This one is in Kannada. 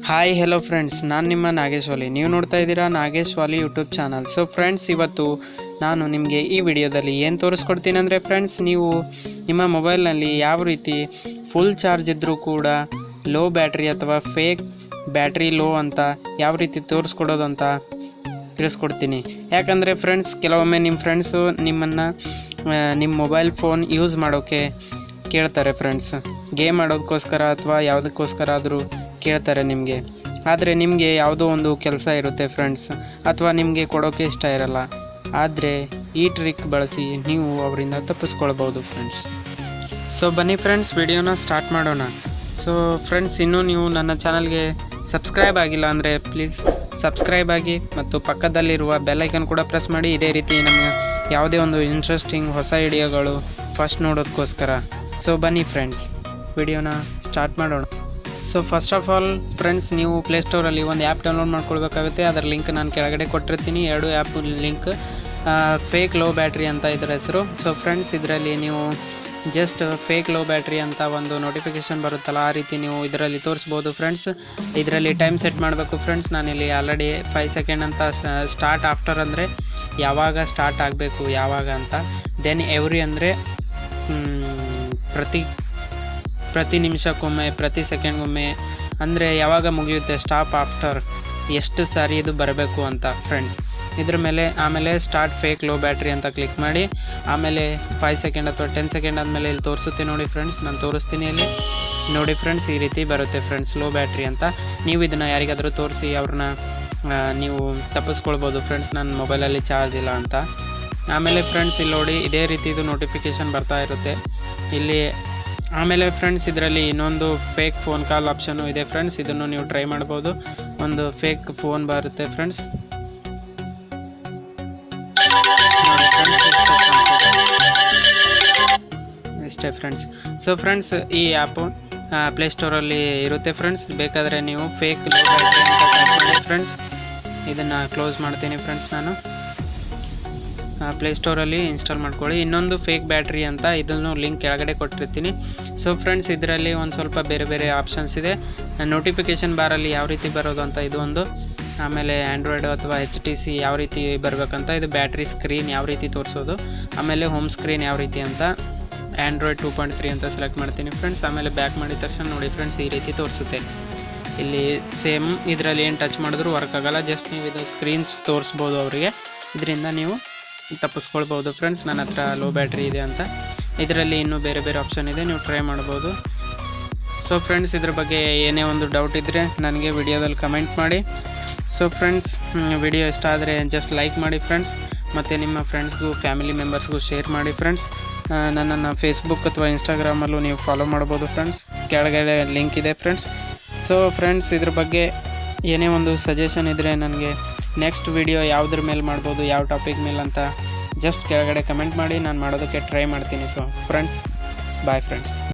ಹಾಯ್ ಹೆಲೋ ಫ್ರೆಂಡ್ಸ್, ನಾನು ನಿಮ್ಮ ನಾಗೇಶ್ ವಾಲಿ. ನೀವು ನೋಡ್ತಾ ಇದ್ದೀರಾ ನಾಗೇಶ್ ವಾಲಿ ಯೂಟ್ಯೂಬ್ ಚಾನಲ್. ಸೊ ಫ್ರೆಂಡ್ಸ್, ಇವತ್ತು ನಾನು ನಿಮಗೆ ಈ ವಿಡಿಯೋದಲ್ಲಿ ಏನು ತೋರಿಸ್ಕೊಡ್ತೀನಿ ಅಂದರೆ ಫ್ರೆಂಡ್ಸ್, ನೀವು ನಿಮ್ಮ ಮೊಬೈಲ್ನಲ್ಲಿ ಯಾವ ರೀತಿ ಫುಲ್ ಚಾರ್ಜ್ ಇದ್ದರೂ ಕೂಡ ಲೋ ಬ್ಯಾಟ್ರಿ ಅಥವಾ ಫೇಕ್ ಬ್ಯಾಟ್ರಿ ಲೋ ಅಂತ ಯಾವ ರೀತಿ ತೋರಿಸ್ಕೊಡೋದು ಅಂತ ತಿಳಿಸ್ಕೊಡ್ತೀನಿ. ಯಾಕಂದರೆ ಫ್ರೆಂಡ್ಸ್, ಕೆಲವೊಮ್ಮೆ ನಿಮ್ಮ ಫ್ರೆಂಡ್ಸು ನಿಮ್ಮನ್ನು ನಿಮ್ಮ ಮೊಬೈಲ್ ಫೋನ್ ಯೂಸ್ ಮಾಡೋಕ್ಕೆ ಕೇಳ್ತಾರೆ ಫ್ರೆಂಡ್ಸ್. ಗೇಮ್ ಆಡೋದಕ್ಕೋಸ್ಕರ ಅಥವಾ ಯಾವುದಕ್ಕೋಸ್ಕರ ಆದರೂ ಕೇಳ್ತಾರೆ ನಿಮಗೆ. ಆದರೆ ನಿಮಗೆ ಯಾವುದೋ ಒಂದು ಕೆಲಸ ಇರುತ್ತೆ ಫ್ರೆಂಡ್ಸ್, ಅಥವಾ ನಿಮಗೆ ಕೊಡೋಕ್ಕೆ ಇಷ್ಟ ಇರಲ್ಲ. ಆದರೆ ಈ ಟ್ರಿಕ್ ಬಳಸಿ ನೀವು ಅವರಿಂದ ತಪ್ಪಿಸ್ಕೊಳ್ಬೋದು ಫ್ರೆಂಡ್ಸ್. ಸೊ ಬನ್ನಿ ಫ್ರೆಂಡ್ಸ್, ವಿಡಿಯೋನ ಸ್ಟಾರ್ಟ್ ಮಾಡೋಣ. ಸೊ ಫ್ರೆಂಡ್ಸ್, ಇನ್ನೂ ನೀವು ನನ್ನ ಚಾನಲ್ಗೆ ಸಬ್ಸ್ಕ್ರೈಬ್ ಆಗಿಲ್ಲ ಅಂದರೆ ಪ್ಲೀಸ್ ಸಬ್ಸ್ಕ್ರೈಬ್ ಆಗಿ ಮತ್ತು ಪಕ್ಕದಲ್ಲಿರುವ ಬೆಲ್ ಐಕನ್ ಕೂಡ ಪ್ರೆಸ್ ಮಾಡಿ. ಇದೇ ರೀತಿ ನಮಗೆ ಯಾವುದೇ ಒಂದು ಇಂಟ್ರೆಸ್ಟಿಂಗ್ ಹೊಸ ವಿಡಿಯೋಗಳು ಫಸ್ಟ್ ನೋಡೋದಕ್ಕೋಸ್ಕರ. ಸೊ ಬನ್ನಿ ಫ್ರೆಂಡ್ಸ್, ವಿಡಿಯೋನ ಸ್ಟಾರ್ಟ್ ಮಾಡೋಣ. So first of all friends, ನೀವು ಪ್ಲೇಸ್ಟೋರಲ್ಲಿ ಒಂದು ಆ್ಯಪ್ ಡೌನ್ಲೋಡ್ ಮಾಡ್ಕೊಳ್ಬೇಕಾಗುತ್ತೆ. ಅದರ ಲಿಂಕ್ ನಾನು ಕೆಳಗಡೆ ಕೊಟ್ಟಿರ್ತೀನಿ. 2 app link. Fake low battery ಅಂತ ಇದರ ಹೆಸರು. ಸೊ ಫ್ರೆಂಡ್ಸ್, ಇದರಲ್ಲಿ ನೀವು ಜಸ್ಟ್ ಫೇಕ್ ಲೋ ಬ್ಯಾಟ್ರಿ ಅಂತ ಒಂದು ನೋಟಿಫಿಕೇಷನ್ ಬರುತ್ತಲ್ಲ, ಆ ರೀತಿ ನೀವು ಇದರಲ್ಲಿ ತೋರಿಸ್ಬೋದು ಫ್ರೆಂಡ್ಸ್. ಇದರಲ್ಲಿ ಟೈಮ್ ಸೆಟ್ ಮಾಡಬೇಕು ಫ್ರೆಂಡ್ಸ್. ನಾನಿಲ್ಲಿ ಆಲ್ರೆಡಿ 5 ಸೆಕೆಂಡ್ ಅಂತ ಸ್ಟಾರ್ಟ್ ಆಫ್ಟರ್ ಅಂದರೆ ಯಾವಾಗ ಸ್ಟಾರ್ಟ್ ಆಗಬೇಕು ಯಾವಾಗ ಅಂತ. ದೆನ್ ಎವ್ರಿ ಅಂದರೆ ಪ್ರತಿ ನಿಮಿಷಕ್ಕೊಮ್ಮೆ, ಪ್ರತಿ ಸೆಕೆಂಡ್ಗೊಮ್ಮೆ, ಅಂದರೆ ಯಾವಾಗ ಮುಗಿಯುತ್ತೆ, ಸ್ಟಾಪ್ ಆಫ್ಟರ್ ಎಷ್ಟು ಸಾರಿ ಇದು ಬರಬೇಕು ಅಂತ ಫ್ರೆಂಡ್ಸ್. ಇದ್ರ ಮೇಲೆ ಆಮೇಲೆ ಸ್ಟಾರ್ಟ್ ಫೇಕ್ ಲೋ ಬ್ಯಾಟ್ರಿ ಅಂತ ಕ್ಲಿಕ್ ಮಾಡಿ. ಆಮೇಲೆ 5 ಸೆಕೆಂಡ್ ಅಥವಾ 10 ಸೆಕೆಂಡ್ ಆದಮೇಲೆ ಇಲ್ಲಿ ತೋರಿಸುತ್ತೆ ನೋಡಿ ಫ್ರೆಂಡ್ಸ್. ನಾನು ತೋರಿಸ್ತೀನಿ ಇಲ್ಲಿ ನೋಡಿ ಫ್ರೆಂಡ್ಸ್. ಈ ರೀತಿ ಬರುತ್ತೆ ಫ್ರೆಂಡ್ಸ್ ಲೋ ಬ್ಯಾಟ್ರಿ ಅಂತ. ನೀವು ಇದನ್ನು ಯಾರಿಗಾದರೂ ತೋರಿಸಿ ಅವ್ರನ್ನ ನೀವು ತಪ್ಪಿಸ್ಕೊಳ್ಬೋದು ಫ್ರೆಂಡ್ಸ್, ನನ್ನ ಮೊಬೈಲಲ್ಲಿ ಚಾರ್ಜ್ ಇಲ್ಲ ಅಂತ. ಆಮೇಲೆ ಫ್ರೆಂಡ್ಸ್, ಇಲ್ಲಿ ನೋಡಿ ಇದೇ ರೀತಿ ಇದು ನೋಟಿಫಿಕೇಷನ್ ಬರ್ತಾ ಇರುತ್ತೆ ಇಲ್ಲಿ. ಆಮೇಲೆ ಫ್ರೆಂಡ್ಸ್, ಇದರಲ್ಲಿ ಇನ್ನೊಂದು ಫೇಕ್ ಫೋನ್ ಕಾಲ್ ಆಪ್ಷನ್ನು ಇದೆ ಫ್ರೆಂಡ್ಸ್. ಇದನ್ನು ನೀವು ಟ್ರೈ ಮಾಡ್ಬೋದು. ಒಂದು ಫೇಕ್ ಫೋನ್ ಬರುತ್ತೆ ಫ್ರೆಂಡ್ಸ್. ಇಷ್ಟೇ ಫ್ರೆಂಡ್ಸ್. ಸೊ ಫ್ರೆಂಡ್ಸ್, ಈ ಆ್ಯಪು ಪ್ಲೇಸ್ಟೋರಲ್ಲಿ ಇರುತ್ತೆ ಫ್ರೆಂಡ್ಸ್. ಬೇಕಾದರೆ ನೀವು ಫೇಕ್ ಲೋ ಬ್ಯಾಟ್ರಿ ಅಂತ ಟೈಪ್ ಮಾಡಿ ಫ್ರೆಂಡ್ಸ್. ಇದನ್ನು ಕ್ಲೋಸ್ ಮಾಡ್ತೀನಿ ಫ್ರೆಂಡ್ಸ್. ನಾನು ಪ್ಲೇಸ್ಟೋರಲ್ಲಿ ಇನ್ಸ್ಟಾಲ್ ಮಾಡ್ಕೊಳ್ಳಿ. ಇನ್ನೊಂದು ಫೇಕ್ ಬ್ಯಾಟ್ರಿ ಅಂತ, ಇದನ್ನು ಲಿಂಕ್ ಕೆಳಗಡೆ ಕೊಟ್ಟಿರ್ತೀನಿ. ಸೊ ಫ್ರೆಂಡ್ಸ್, ಇದರಲ್ಲಿ ಒಂದು ಸ್ವಲ್ಪ ಬೇರೆ ಬೇರೆ ಆಪ್ಷನ್ಸ್ ಇದೆ. ನೋಟಿಫಿಕೇಷನ್ ಬಾರಲ್ಲಿ ಯಾವ ರೀತಿ ಬರೋದು ಅಂತ ಇದು ಒಂದು. ಆಮೇಲೆ ಆ್ಯಂಡ್ರಾಯ್ಡ್ ಅಥವಾ HTC ಯಾವ ರೀತಿ ಬರಬೇಕಂತ, ಇದು ಬ್ಯಾಟ್ರಿ ಸ್ಕ್ರೀನ್ ಯಾವ ರೀತಿ ತೋರಿಸೋದು, ಆಮೇಲೆ ಹೋಮ್ ಸ್ಕ್ರೀನ್ ಯಾವ ರೀತಿ ಅಂತ. ಆ್ಯಂಡ್ರಾಯ್ಡ್ 2.3 ಅಂತ ಸೆಲೆಕ್ಟ್ ಮಾಡ್ತೀನಿ ಫ್ರೆಂಡ್ಸ್. ಆಮೇಲೆ ಬ್ಯಾಕ್ ಮಾಡಿದ ತಕ್ಷಣ ನೋಡಿ ಫ್ರೆಂಡ್ಸ್, ಈ ರೀತಿ ತೋರಿಸುತ್ತೆ. ಇಲ್ಲಿ ಸೇಮ್ ಇದರಲ್ಲಿ ಏನು ಟಚ್ ಮಾಡಿದ್ರೂ ವರ್ಕ್ ಆಗೋಲ್ಲ. ಜಸ್ಟ್ ನೀವು ಇದು ಸ್ಕ್ರೀನ್ಸ್ ತೋರಿಸ್ಬೋದು ಅವರಿಗೆ. ಇದರಿಂದ ನೀವು ತಪ್ಪಿಸ್ಕೊಳ್ಬೋದು ಫ್ರೆಂಡ್ಸ್. ನನ್ನ ಹತ್ರ ಲೋ ಬ್ಯಾಟ್ರಿ ಇದೆ ಅಂತ. ಇದರಲ್ಲಿ ಇನ್ನೂ ಬೇರೆ ಬೇರೆ ಆಪ್ಷನ್ ಇದೆ, ನೀವು ಟ್ರೈ ಮಾಡ್ಬೋದು. ಸೊ ಫ್ರೆಂಡ್ಸ್, ಇದ್ರ ಬಗ್ಗೆ ಏನೇ ಒಂದು ಡೌಟ್ ಇದ್ದರೆ ನನಗೆ ವಿಡಿಯೋದಲ್ಲಿ ಕಮೆಂಟ್ ಮಾಡಿ. ಸೊ ಫ್ರೆಂಡ್ಸ್, ವಿಡಿಯೋ ಇಷ್ಟ ಆದರೆ ಜಸ್ಟ್ ಲೈಕ್ ಮಾಡಿ ಫ್ರೆಂಡ್ಸ್. ಮತ್ತು ನಿಮ್ಮ ಫ್ರೆಂಡ್ಸ್ಗೂ ಫ್ಯಾಮಿಲಿ ಮೆಂಬರ್ಸ್ಗೂ ಶೇರ್ ಮಾಡಿ ಫ್ರೆಂಡ್ಸ್. ನನ್ನನ್ನು ಫೇಸ್ಬುಕ್ ಅಥವಾ ಇನ್ಸ್ಟಾಗ್ರಾಮಲ್ಲೂ ನೀವು ಫಾಲೋ ಮಾಡ್ಬೋದು ಫ್ರೆಂಡ್ಸ್. ಕೆಳಗಡೆ ಲಿಂಕ್ ಇದೆ ಫ್ರೆಂಡ್ಸ್. ಸೊ ಫ್ರೆಂಡ್ಸ್, ಇದ್ರ ಬಗ್ಗೆ ಏನೇ ಒಂದು ಸಜೆಷನ್ ಇದ್ದರೆ ನನಗೆ ನೆಕ್ಸ್ಟ್ ವಿಡಿಯೋ ಯಾವುದ್ರ ಮೇಲೆ ಮಾಡ್ಬೋದು, ಯಾವ ಟಾಪಿಕ್ ಮೇಲೆ ಅಂತ ಜಸ್ಟ್ ಕೆಳಗಡೆ ಕಮೆಂಟ್ ಮಾಡಿ. ನಾನು ಮಾಡೋದಕ್ಕೆ ಟ್ರೈ ಮಾಡ್ತೀನಿ. So friends, bye friends.